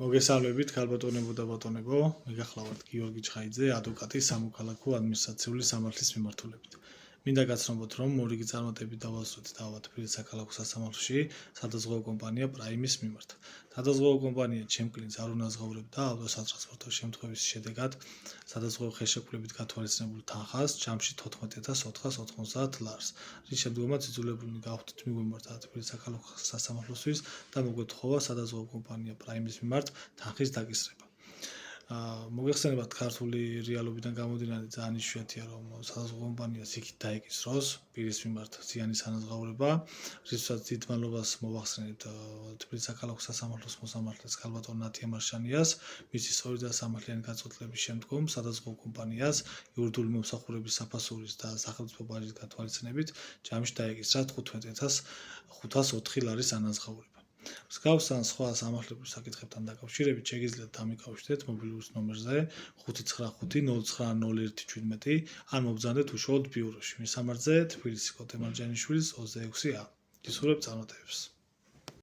მოგესალმებით, ქალბატონებო და ბატონებო, მეგახლავართ გიორგი ჩხაიძე, ადვოკატი სამოქალაქო ადმინისტრაციული სამართლის მიმართულებით. მინდა გაცნობოთ, რომ მორიგი წარმატებით დავასრულეთ დავა თბილისის საქალაქო სასამართლოში სადაზღვევო კომპანია პრაიმის მიმართ. სადაზღვევო კომპანია ჩემ კლინტს არ უნაზღაურებდა ავტოსატრანსპორტო შემთხვევის შედეგად სადაზღვევო ხელშეკრულებით გათვალისწინებულ თანხას ჯამში 14,490 ლარს, რის შემდგომაც იძულებულნი გავხდით მიგვემართა თბილისის საქალაქო სასამართლოსთვის და მოგვეთხოვა სადაზღვევო კომპანია პრაიმის მიმართ თანხის დაკისრება. მოგეხსენებათ, ქართული რეალობიდან გამომდინარე ძალიან იშვიათია, რომ სადაზღვევო კომპანიას იქით დაეკისროს პირის მიმართ ზიანის ანაზღაურება, რისთვისაც დიდ მადლობას მოვახსენებთ თბილისის საქალაქო სასამართლოს მოსამართლეს ქალბატონ ნათია მარშანიას, მისი სწორი და სამართლიანი გაწყვეტილების შემდგომ სადაზღვევო კომპანიას იურიდიული მომსახურების საფასურის და სახელმწიფო ბაჟის გათვალისწინებით ჯამში დაეკისრა 15,504 ლარის ანაზღაურება. მსგავს ან სხვა სამართლებრივ საკითხებთან დაკავშირებით შეგიძლიათ დამიკავშირდეთ მობილურის ნომერზე 595090117 ან მობრძანდეთ უშუალოდ ბიუროში. მისამართზე თბილისი კოტე მარჯანიშვილის 26A. გისურვებთ წარმატებებს.